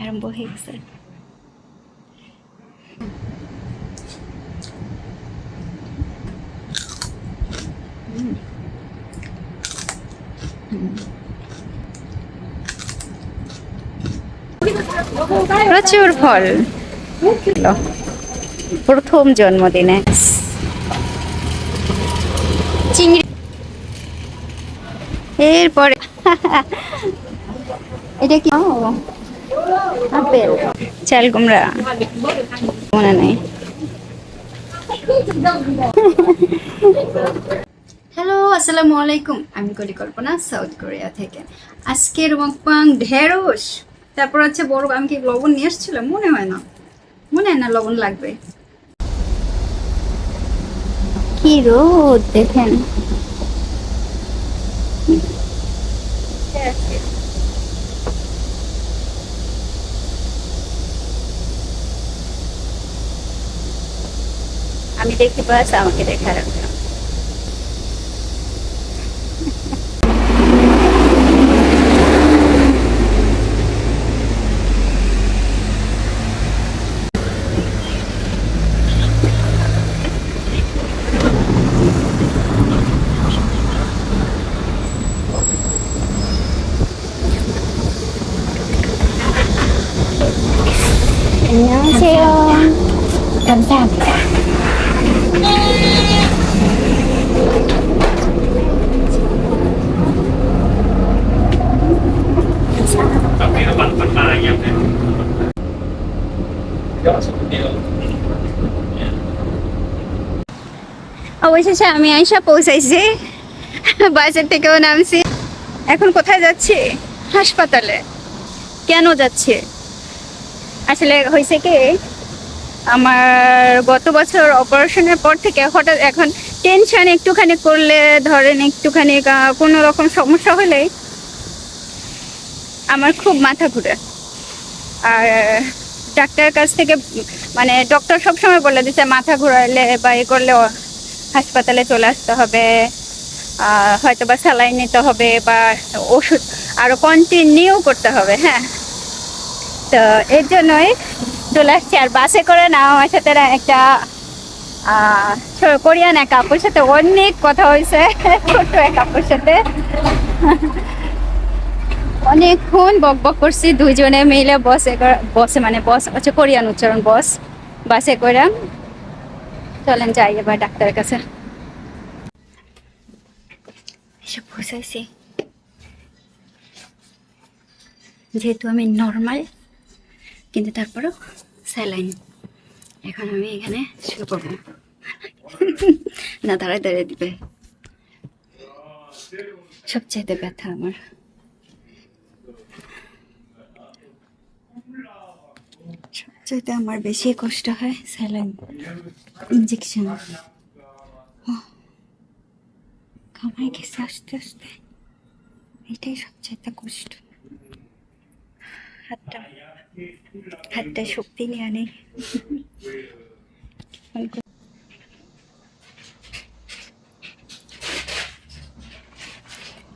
আরম্ভ হয়ে গেছে। প্রচুর ফল প্রথম জন্মদিনে চিংড়ি, এরপরে এটা কি আপেল, চাল কুমড়া মনে নেই। হ্যালো, আসসালামু আলাইকুম। আমি কল্পনা, সাউথ কোরিয়া থেকে। আজকের মুকবাং ঢেঁড়স, তারপর হচ্ছে বড়, আমি কি লবণ নিয়ে এসেছিলাম? মনে হয় না লবণ লাগবে। কি রোদ দেখেন। আমি দেখি বাস আমাকে দেখা রাখবে। 안녕하세요. 감사합니다. অবশেষে আমি আইসা পৌঁছাইছি, বাসের থেকেও নামছি। এখন কোথায় যাচ্ছি? হাসপাতালে। কেন যাচ্ছি? আসলে হয়েছে কি, আমার গত বছর অপারেশনের পর থেকে হঠাৎ এখন টেনশন একটুখানি করলে, ধরেন একটুখানি কোনো রকম সমস্যা হলেই আমার খুব মাথা ঘুরে। আর ডাক্তারের কাছ থেকে মানে ডক্টর সবসময় বলে দিচ্ছে মাথা ঘুরাইলে বা এ করলে হাসপাতালে চলে আসতে হবে, হয়তো বা স্যালাইন নিতে হবে বা ওষুধ আরো কন্টিনিউ করতে হবে। হ্যাঁ, তো এর জন্যই চলে আসছি। আর বাসে করে না, আমার সাথে একটা কোরিয়ান এক আপুর সাথে অনেক কথা হয়েছে, ছোট্ট এক আপুর সাথে অনেকক্ষণ বক বক করছি দুইজনে মিলে। বসে মানে বস হচ্ছে কোরিয়ান উচ্চারণ, বস। বাসে করে চলেন যাই এবার ডাক্তারের কাছে। এসে পৌঁছাইছি, যেহেতু আমি নর্মাল, কিন্তু তারপরেও স্যালাইন। এখন আমি এখানে শুরু করবো না, দাঁড়ায় দাঁড়িয়ে দিবে। সবচেয়ে ব্যথা আমার, সবচেয়ে আমার বেশি কষ্ট হয় স্যালাইন ইঞ্জেকশন। ঘামাই গেছে আস্তে আস্তে, এটাই সবচেয়ে কষ্ট। হাতটা শক্তি নিয়ে আনে।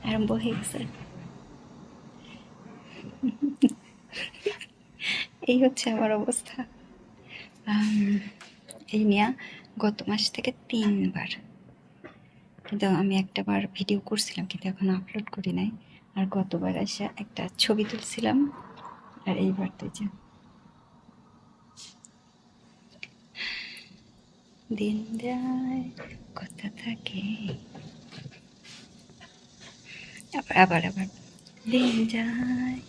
আরম্ভ হয়ে গেছে। এই হচ্ছে আমার অবস্থা। এই নিয়ে গত মাস থেকে 3বার, কিন্তু আমি একটাবার ভিডিও করছিলাম কিন্তু এখন আপলোড করি নাই। আর গতবার এসে একটা ছবি তুলছিলাম, আর এইবার তো যে দিন যায় কথা থাকে, আবার আবার আবার দিন যায়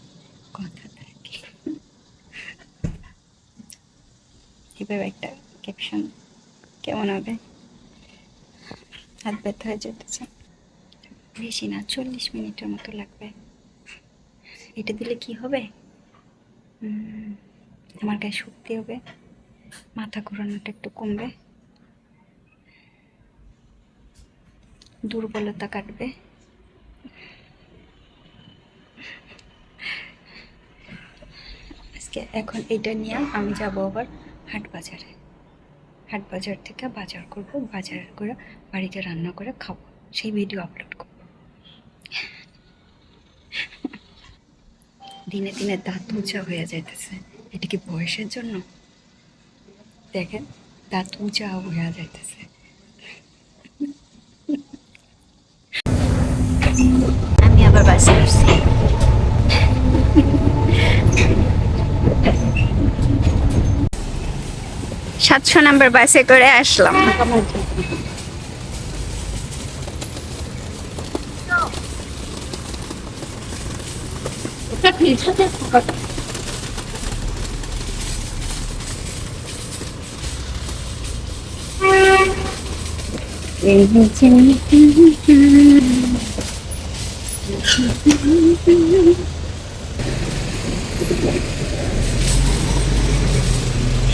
কথা থাকে, এভাবে একটা ক্যাপশন কেমন হবে? হাত ব্যথা হয়ে যেতেছে। বেশি না, 40 মিনিটের মতো লাগবে। এটা দিলে কি হবে, আমার গায়ে শক্তি হবে, মাথা ঘোরানোটা একটু কমবে, দুর্বলতা কাটবে। আজকে এখন এটা নিয়ে আমি যাবো আবার হাট বাজারে। হাট বাজার থেকে বাজার করব, বাজার করে বাড়িতে রান্না করে খাবো, সেই ভিডিও আপলোড করব। দিনে দিনে দাঁত উঁচা হয়ে যাইতেছে। এটা কি বয়সের জন্য? দেখেন, দাঁত উঁচা হয়ে যাইতেছে। আমি আবার বাসে উঠছি। 700 নম্বর বাসে করে আসলাম।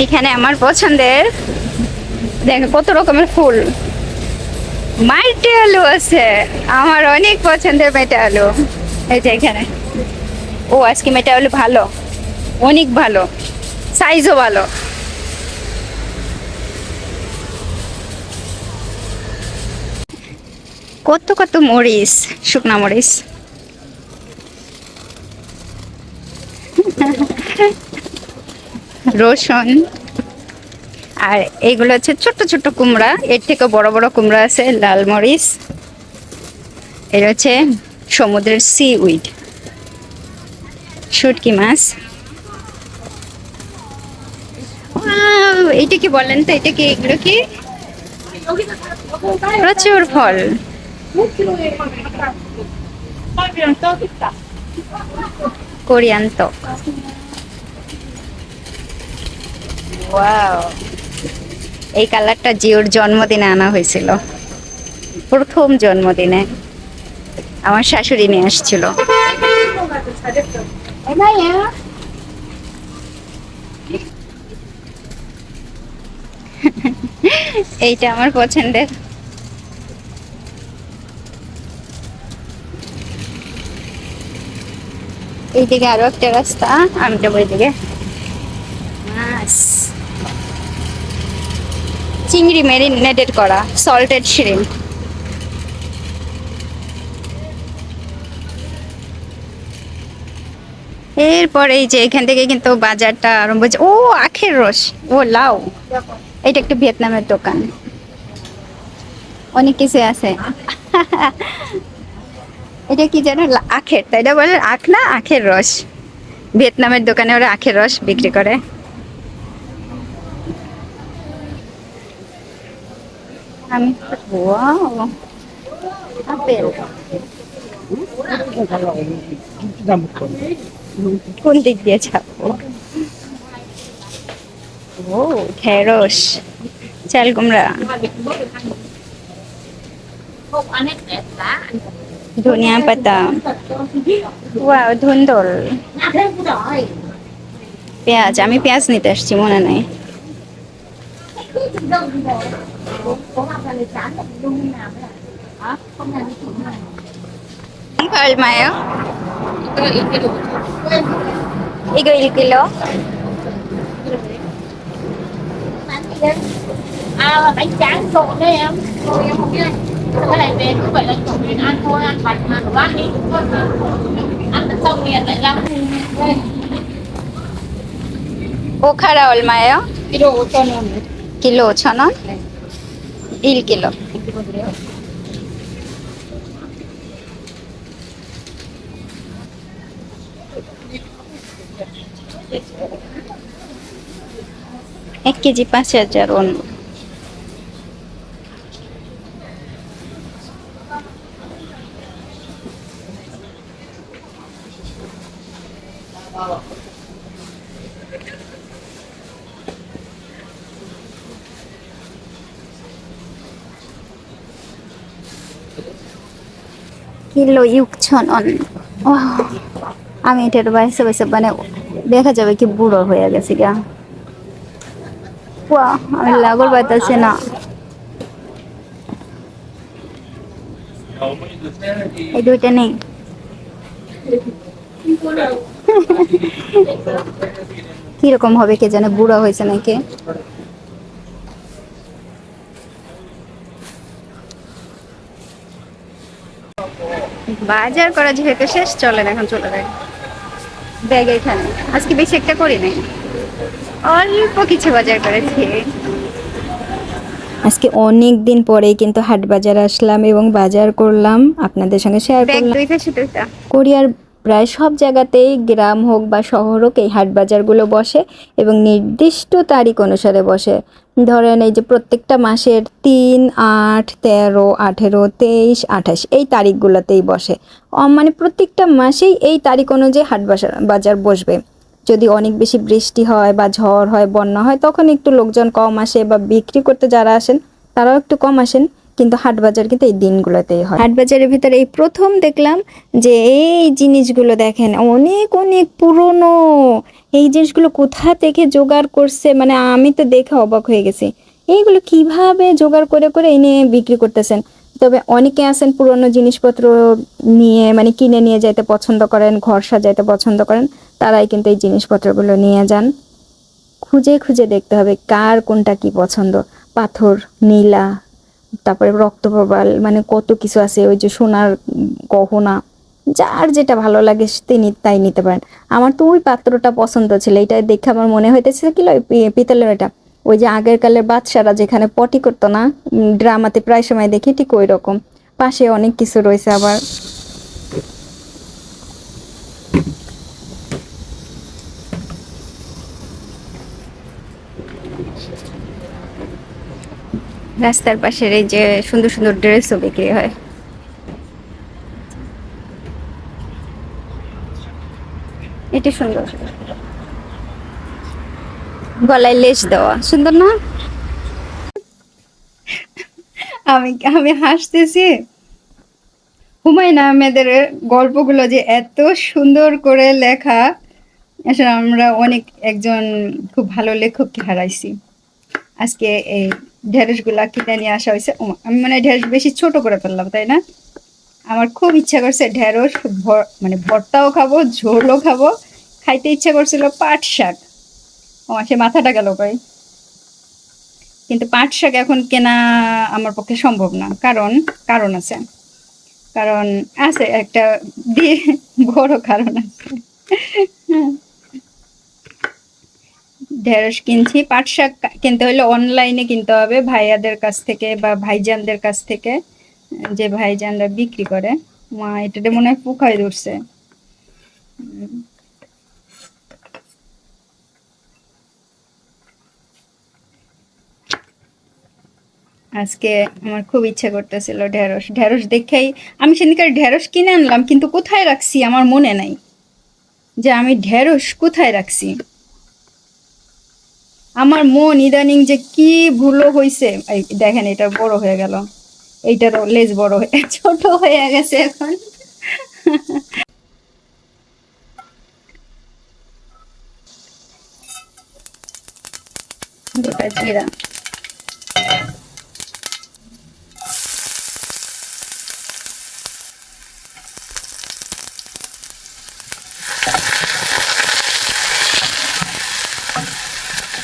এখানে আমার পছন্দের, দেখো কত রকমের ফুল। মাইটে আলু আছে, আমার অনেক পছন্দের মেটে আলু। এই যে এখানে, ও আজকে মেটে আলু ভালো, অনেক ভালো, সাইজও ভালো। কত কত মরিচ, শুকনা মরিচ। রসুন, আর এইগুলো হচ্ছে ছোট্ট ছোট্ট কুমড়া, এর থেকে বড় বড় কুমড়া আছে। লাল মরিচ, এর হচ্ছে সমুদ্রের সি উইড, শুটকি মাছ। এটা কি বলেন তো, এটা কি, এগুলো কি? প্রচুর ফল। কোরিয়ান ত্বক। ওয়াও, এই কালারটা জিওর জন্মদিনে আনা হয়েছিল, প্রথম জন্মদিনে আমার শাশুড়ি নিয়ে আসছিল। এইটা আমার পছন্দের। এইদিকে আরো একটা রাস্তা, আমি যাবো এইদিকে। মাছ, চিংড়ি মেরিনেটেড করা, সল্টেড শ্রিম্প। এরপরে এই যে এখান থেকে কিন্তু বাজারটা আরম্ভ হচ্ছে। ও, আখের রস, ও লাউ। এটা একটা ভিয়েতনামের দোকান, অনেক কিছু আছে। এটা কি যেন, আখের, তাই না? বলে আখ না, আখের রস। ভিয়েতনামের দোকানে ওরা আখের রস বিক্রি করে। আমি, ওয়াও, আপেল। কোন দিক দিয়ে ছাপবো? ও, ঢেঁড়স, চাল কুমড়া, ধনিয়া পাতা, ওয়াও, ধুন্দল, পেঁয়াজ। আমি পেঁয়াজ নিতে আসছি, মনে নাই। Mayo. Igo 1 kilo. Bánh tráng trộn đấy em. Thôi em không biết. Cái này về cứ vậy là trộn lên ăn thôi, ăn bánh mà đồ ăn đi. Ăn được xong liền lại ra. Okhara olmayo. Kilo 5,000. Kilo 5,000. 1 kilo. এক KG 5,000 won. Kilo 6,000. আমি এটার বাইসে বাইসে মানে দেখা যাবে কি বুড়ো হয়ে গেছে গা। আমি লাগল পাইতেছি না। এই দুইটা নেই। কিরকম হবে কে জানে, বুড়া হয়েছে নাকি। বাজার করা যেহেতু শেষ, চলেন এখন চলে যাই। ব্যাগ এখানে আজকে বেশি একটা করি নাই, অল্প কিছু বাজার করেছি। আজকে অনেক দিন পরেই কিন্তু হাট বাজার আসলাম এবং বাজার করলাম, আপনাদের সঙ্গে শেয়ার ব্যাগ করলাম। দুইটা দুইটা। কোরিয়ার প্রায় সব জায়গাতেই, গ্রাম হোক বা শহর হোক, এই হাট বাজারগুলো বসে এবং নির্দিষ্ট তারিখ অনুসারে বসে। ধরেন এই যে প্রত্যেকটা মাসের 3, 8, 13, 18, 23, 28 এই তারিখগুলোতেই বসে। মানে প্রত্যেকটা মাসেই এই তারিখ অনুযায়ী হাট বাজার বসবে। যদি অনেক বেশি বৃষ্টি হয় বা ঝড় হয়, বন্যা হয়, তখন একটু লোকজন কম আসে বা বিক্রি করতে যারা আসেন তারাও একটু কম আসেন, কিন্তু হাট বাজার কিন্তু এই দিনগুলোতেই হয়। হাট বাজারের ভিতরে এই প্রথম দেখলাম যে এই জিনিসগুলো দেখেন অনেক অনেক পুরনো। এই জিনিসগুলো কোথা থেকে জোগাড় করছে, মানে আমি তো দেখে অবাক হয়ে গেছি। এইগুলো কিভাবে জোগাড় করে করে এনে বিক্রি করতেছেন। তবে অনেকে আছেন পুরনো জিনিসপত্র নিয়ে, মানে কিনে নিয়ে যাইতে পছন্দ করেন, ঘর সাজাইতে পছন্দ করেন, তারাই কিন্তু এই জিনিসপত্রগুলো নিয়ে যান। খুঁজে খুঁজে দেখতে হবে কার কোনটা কি পছন্দ। পাথর, নীলা, তারপরে রক্তপ্রবাল, মানে কত কিছু আছে, ওই যে সোনার গহনা, যার যেটা ভালো লাগে তিনি তাই নিতে পারেন। আমার তো ওই পাত্রটা পছন্দ ছিল, এটা দেখে আমার মনে হইতেছে কি পিতলের, এটা ওই যে আগের কালের বাদশারা যেখানে পটি করতো না, ড্রামাতে প্রায় সময় দেখি, ঠিক ওই রকম। পাশে অনেক কিছু রয়েছে আবার। রাস্তার পাশের এই যে সুন্দর সুন্দর ড্রেসও বিক্রি হয়। এটা সুন্দর, গলায় লেস দেওয়া, সুন্দর না? আমি আমি হাসতেছি। হুমায়ুন আহমেদের গল্পগুলো যে এত সুন্দর করে লেখা, আসলে আমরা অনেক একজন খুব ভালো লেখককে হারাইছি। আজকে এই ঢেঁড়সগুলা কিনে নিয়ে আসা হয়েছে। আমি মানে ঢেঁড়স বেশি ছোট করে ফেললাম, তাই না? আমার খুব ইচ্ছা করছে ঢেঁড়স, মানে ভর্তাও খাবো, ঝোলও খাবো। খাইতে ইচ্ছা করছিল পাট শাক। সে মাথাটা গেল কই। কিন্তু পাট শাক এখন কেনা আমার পক্ষে সম্ভব না, কারণ কারণ আছে। কারণ আছে একটা দিয়ে, বড় কারণ আছে। ঢেঁড়স কিনছি, পাট শাক কিনতে হলে অনলাইনে কিনতে হবে ভাইয়াদের কাছ থেকে বা ভাইজানদের কাছ থেকে, যে ভাইজানরা বিক্রি করে। মা এটাতে মনে হয় পোকায় ধরছে। আজকে আমার খুব ইচ্ছা করতেছিল ঢেঁড়স, ঢেঁড়স দেখেই আমি সেদিনকার ঢেঁড়স কিনে আনলাম, কিন্তু কোথায় রাখছি আমার মনে নাই যে আমি ঢেঁড়স কোথায় রাখছি। আমার মন ইদানিং যে কি ভুলো হয়েছে। এই দেখেন, এটা বড় হয়ে গেল, এইটারও লেজ বড় হয়ে ছোট হয়ে গেছে এখন। গোটা জিরা,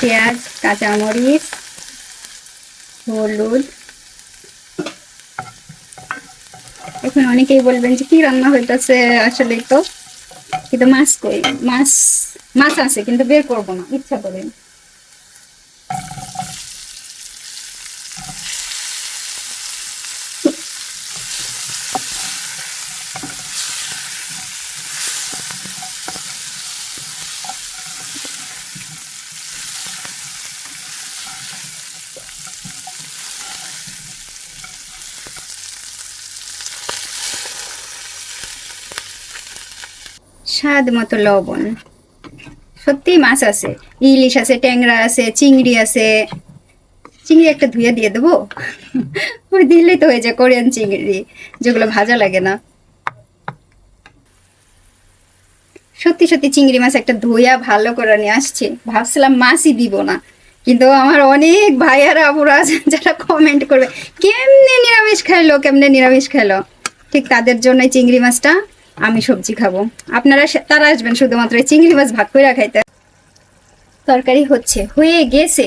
পেঁয়াজ, কাঁচামরিচ, হলুদ। এখন অনেকেই বলবেন যে কি রান্না হইতেছে, আসলে তো কিন্তু মাছ কই, মাছ মাছ আছে কিন্তু বের করবো না ইচ্ছা করে। স্বাদ মতো লবণ। সত্যি মাছ আছে, ইলিশ আছে, ট্যাংরা আছে, চিংড়ি আছে। চিংড়ি একটা ধুয়ে দিয়ে দেবো, ওই দিলেই তো হয়ে যায় কোরিয়ান চিংড়ি, যেগুলো ভাজা লাগে না। সত্যি সত্যি চিংড়ি মাছ একটা ধুইয়া ভালো করে নিয়ে আসছি। ভাবছিলাম মাছই দিব না, কিন্তু আমার অনেক ভাইয়ারা আপুরা আছেন যারা কমেন্ট করবে কেমনে নিরামিষ খাইলো, কেমনে নিরামিষ খাইলো। ঠিক তাদের জন্য চিংড়ি মাছটা, আমি সবজি খাবো, আপনারা তারা আসবেন শুধুমাত্র চিংড়ি মাছ ভাগ করে খাইতে। তরকারি হচ্ছে, হয়ে গেছে,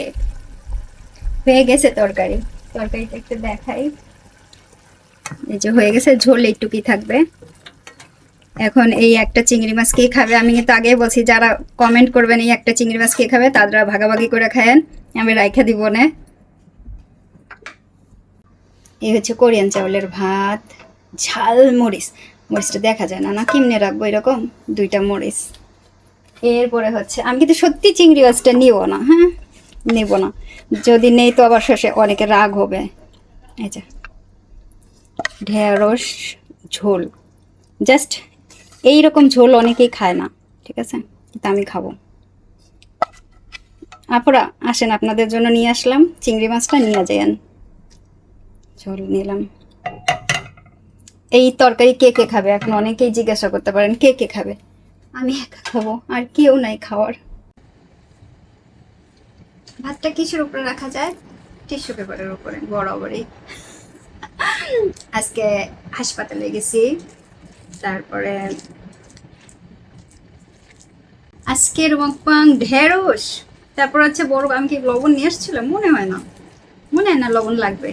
হয়ে গেছে তরকারি। তরকারিটা একটু দেখাই, এই যে হয়ে গেছে, ঝোল এইটুকুই থাকবে। এখন এই একটা চিংড়ি মাছ কে খাবে, আমি কিন্তু আগেই বলছি যারা কমেন্ট করবেন এই একটা চিংড়ি মাছ কে খাবে তারা ভাগাভাগি করে খায়েন, আমি রাইখা দিব না। এই হচ্ছে কোরিয়ান চাউলের ভাত, ঝাল মরিচ, মরিচটা দেখা যায় না, না কেমনে রাখবো এরকম 2টা মরিচ। এরপরে হচ্ছে আমি কিন্তু সত্যি চিংড়ি মাছটা নিব না, হ্যাঁ নেব না, যদি নেই তো আবার শেষে অনেকে রাগ হবে। এই যে ঢেঁড়স ঝোল, জাস্ট এইরকম ঝোল অনেকেই খায় না, ঠিক আছে, কিন্তু আমি খাবো। আপুরা আসেন, আপনাদের জন্য নিয়ে আসলাম চিংড়ি মাছটা, নিয়ে যান। ঝোল নিলাম। এই তরকারি কে কে খাবে এখন অনেকেই জিজ্ঞাসা করতে পারেন কে কে খাবে, আমি একা খাবো, আর কেউ নাই খাওয়ার। ভাতটা কিসের উপরে রাখা যায়? টিস্যু পেপারের উপরে বরাবরই। আজকে হাসপাতালে গেছি, তারপরে আজকের মুখপাং ঢেঁড়স, তারপর হচ্ছে বড়, আমি কি লবণ নিয়ে আসছিলাম মনে হয় না, মনে হয় না লবণ লাগবে,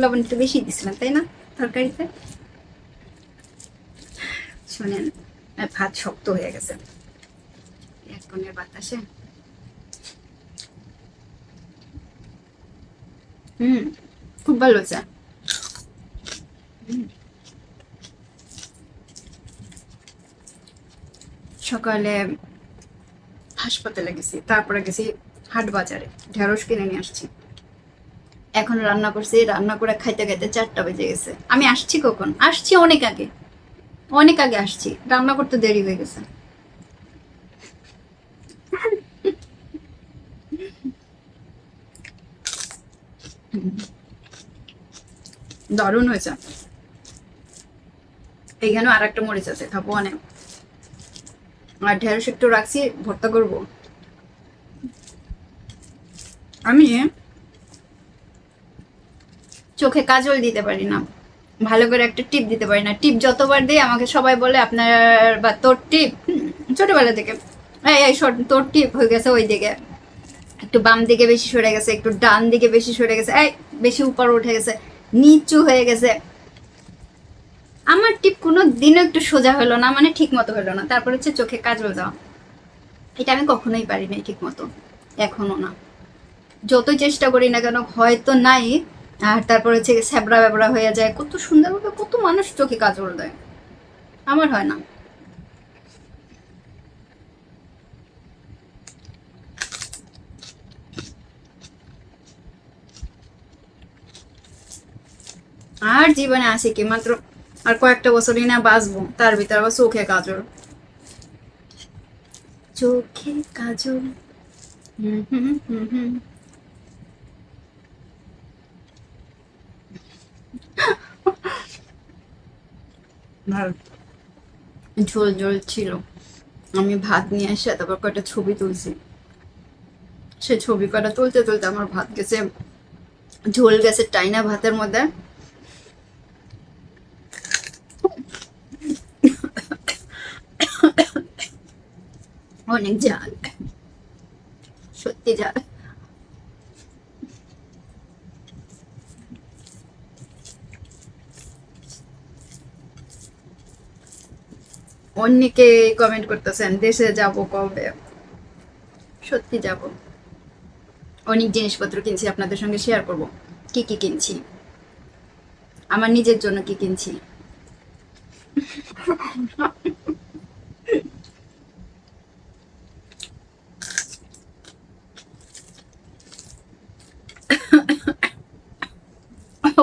লবণ একটু বেশি দিছিলাম তাই না তরকারিতে। শোনেন ভাত শক্ত হয়ে গেছে এক কোণের বাতাসে। খুব ভালো হয়েছে। সকালে হাসপাতালে গেছি, তারপরে গেছি হাট বাজারে, ঢেঁড়স কিনে নিয়ে আসছি। এখন রান্না করছি, রান্না করে খাইতে খাইতে 4টা বেজে গেছে। আমি আসছি কখন? আসছি অনেক আগে, অনেক আগে আসছি, রান্না করতে দেরি হয়ে গেছে। দারুণ হয়েছে। এইখানে আর একটা মরিচ আছে, খাবো অনেক। আর ঢেঁড়স একটু রাখছি, ভর্তা করবো। আমি চোখে কাজল দিতে পারি না, ভালো করে একটা টিপ দিতে পারি না। টিপ যতবার দিই আমাকে সবাই বলে আপনার বা তোর টিপ, ছোটবেলা থেকে এই তোর টিপ হয়ে গেছে ওই দিকে, একটু বাম দিকে বেশি সরে গেছে, একটু ডান দিকে বেশি সরে গেছে, এই বেশি উপর উঠে গেছে, নিচু হয়ে গেছে। আমার টিপ কোনো দিনও একটু সোজা হলো না, মানে ঠিক মতো হলো না। তারপর হচ্ছে চোখে কাজল দেওয়া, এটা আমি কখনোই পারি নাই ঠিক মতো, এখনো না, যতই চেষ্টা করি না কেন হয়তো নাই। আর তারপর হচ্ছে ছ্যাবড়া ব্যাবড়া হয়ে যায়। কত সুন্দরভাবে কত মানুষ চোখে কাজল দেয়, আমার হয় না। আর জীবনে আসি কি মাত্র আর কয়েকটা বছরই না বাঁচবো, তার ভিতরে আবার চোখে কাজল, চোখে কাজল। হুম হুম হুম হুম। ঝোল ঝোল ছিল, আমি ভাত নিয়ে এসে তারপর কয়েকটা ছবি তুলছি, সে ছবি কটা তুলতে তুলতে আমার ভাত গেছে, ঝোল গেছে টাইনা ভাতের মধ্যে। অনেক ঝাল, সত্যি ঝাল। অনেকে কমেন্ট করতেছেন দেশে যাব কবে, সত্যি যাব। অনেক জিনিসপত্র কিনছি, আপনাদের সঙ্গে শেয়ার করব কি কি কিনছি, আমার নিজের জন্য কি কিনছি।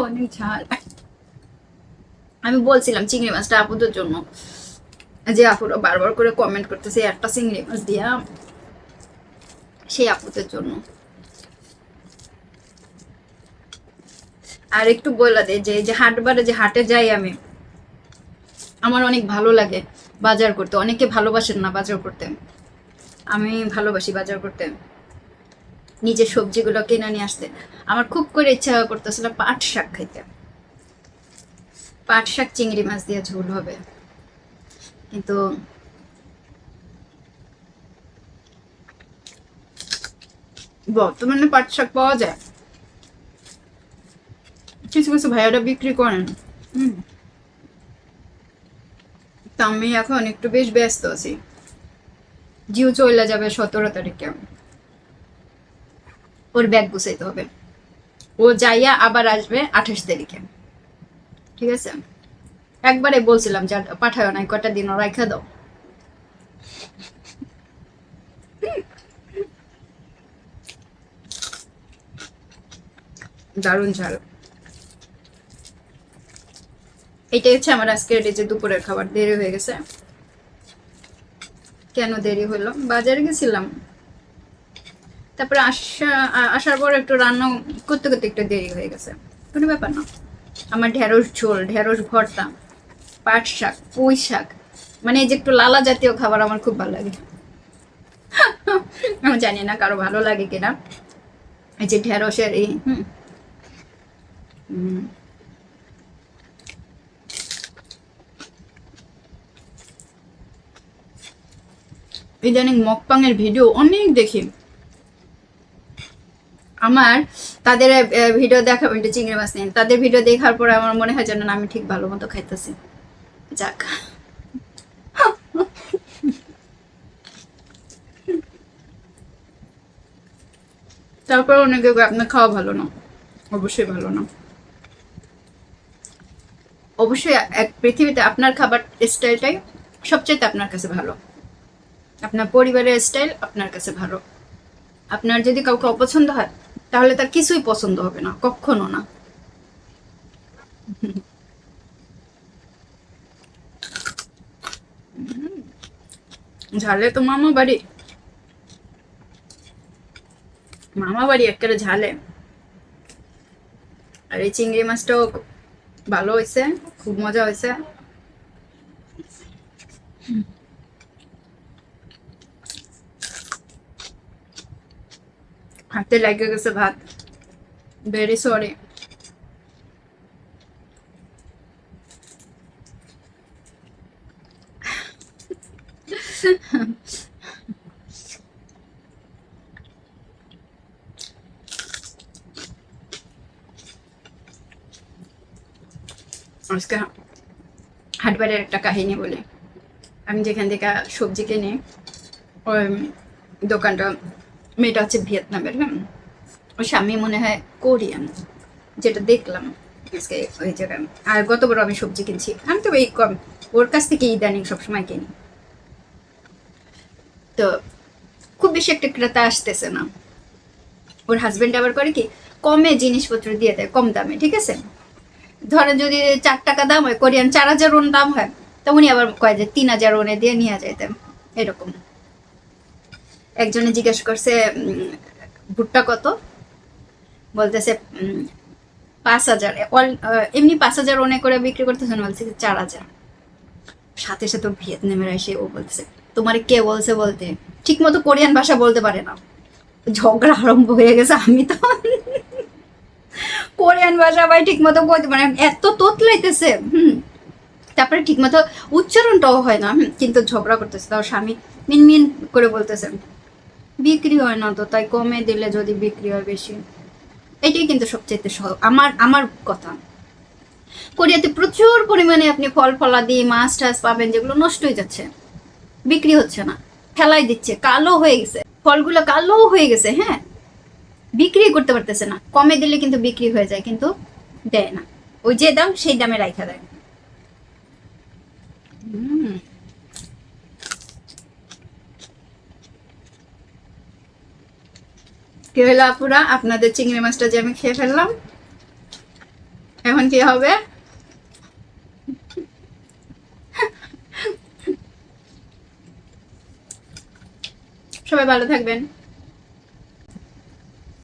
অনেক ঝাল। আমি বলছিলাম চিংড়ি মাছটা আপুদের জন্য, যে আপুরা বারবার করে কমেন্ট করতেছে একটা চিংড়ি মাছ দিয়া, সেই আপুদের জন্য। আর একটু বলে দে যে যে হাটবারে যে হাটে যাই আমি, আমার অনেক ভালো লাগে বাজার করতে। অনেকে ভালোবাসেন না বাজার করতে, আমি ভালোবাসি বাজার করতে, নিজের সবজিগুলো কিনে নিয়ে আসতে। আমার খুব করে ইচ্ছা করতেছিল পাট শাক খাইতে, পাট শাক চিংড়ি মাছ দিয়ে ঝোল হবে, কিন্তু বর্তমানে পাট শাক পাওয়া যায়, কিছু কিছু ভাইয়ারা বিক্রি করেন। তো আমি এখন একটু বেশ ব্যস্ত আছি। জিও চলে যাবে 17 তারিখে, ওর ব্যাগ গুছাইতে হবে। ও যাইয়া আবার আসবে 28 তারিখে, ঠিক আছে? একবারে বলছিলাম যে পাঠায় নাই, কটা দিন রাইখা দাও। দারুণ ঝাল। এটাই হচ্ছে আমার আজকের এই যে দুপুরের খাবার। দেরি হয়ে গেছে। কেন দেরি হলো? বাজারে গেছিলাম, তারপরে আসার পর একটু রান্না করতে করতে একটু দেরি হয়ে গেছে। কোনো ব্যাপার না। আমার ঢেঁড়স ঝোল, ঢেঁড়স ভর্তা, পাট শাক, পুঁই শাক, মানে এই যে একটু লালা জাতীয় খাবার আমার খুব ভালো লাগে। আমি জানি না কারো ভালো লাগে কিনা। এই যে ঢেঁড়সের এই ইদানিং মকপাং এর ভিডিও অনেক দেখি। আমার তাদের ভিডিও দেখা, চিংড়ি মাছ নেই, তাদের ভিডিও দেখার পরে আমার মনে হয় যেন আমি ঠিক ভালো মতো খাইতেছি। যাক, তারপর অনেকে আপনার খাওয়া ভালো না, অবশ্যই ভালো না। অবশ্যই এক পৃথিবীতে আপনার খাবার স্টাইলটাই সবচেয়ে আপনার কাছে ভালো। আপনার পরিবারের স্টাইল আপনার কাছে ভালো। আপনার যদি কাউকে অপছন্দ হয় তাহলে তার কিছুই পছন্দ হবে না, কখনো না। ঝালে তো মামা বাড়ি, মামা বাড়ি একেবারে ঝালে। আর এই চিংড়ি মাছটাও ভালো হয়েছে, খুব মজা হয়েছে। হাতে লেগে গেছে ভাত, ভেরি সরি। আজকে হাটবারের একটা কাহিনী বলি। আমি যেখান থেকে সবজি কিনি, ওই দোকানটা, মেয়েটা হচ্ছে ভিয়েতনামের। ওর স্বামী মনে হয় কোরিয়ান, যেটা দেখলাম আজকে ওই জায়গায়। আর গতবার আমি সবজি কিনছি, আমি তো এই কম ওর কাছ থেকে ইদানিং সবসময় কিনি। তো খুব বেশি একটা ক্রেতা আসতেছে না। ওর হাজবেন্ড আবার করে কি, কমে জিনিসপত্র দিয়ে দেয়, কম দামে, ঠিক আছে? ধরেন যদি 4 টাকা দাম হয়, কোরিয়ান 4000 ওন দাম হয়, তো উনি আবার কয় যে 3000 ওনে দিয়ে নিয়ে যাইতেন, এরকম। একজনে জিজ্ঞেস করছে ভুট্টা কত, বলতেছে 5000। এমনি 5000 ওনে করে বিক্রি করতেছেন, বলছে 4000। সাথে সাথে ভিয়েতনামের এসে ও বলতেছে, তোমারে কে বলছে বলতে, ঠিক মতো কোরিয়ান ভাষা বলতে পারে না। ঝগড়া আরম্ভ হয়ে গেছে। আমি তো কোরিয়ান ভাষা ভাই ঠিক মতো বলতে মানে এত তোতলাইতেছে। তারপরে ঠিক মতো উচ্চারণটাও হয় না, কিন্তু ঝগড়া করতেছে। তাও স্বামী মিনমিন করে বলতেছে, বিক্রি হয় না তো, তাই কমে দিলে যদি বিক্রি হয় বেশি। এটাই কিন্তু সবচেয়ে আমার কথা। কোরিয়াতে প্রচুর পরিমাণে আপনি ফল ফলাদি, মাছ টাছ পাবেন, যেগুলো নষ্ট হয়ে যাচ্ছে, বিক্রি হচ্ছে না, ফেলাই দিচ্ছে, কালো হয়ে গেছে, ফলগুলো কালো হয়ে গেছে। হ্যাঁ, বিক্রি করতে পারতেছে না। কমে দিলে কিন্তু বিক্রি হয়ে যায়, কিন্তু দেয় না। ওই যে দাম সেই দামে রাখা দেয়। কি হলো আপুরা, আপনাদের চিংড়ি মাছটা যে আমি খেয়ে ফেললাম, এখন কি হবে? সবাই ভালো থাকবেন।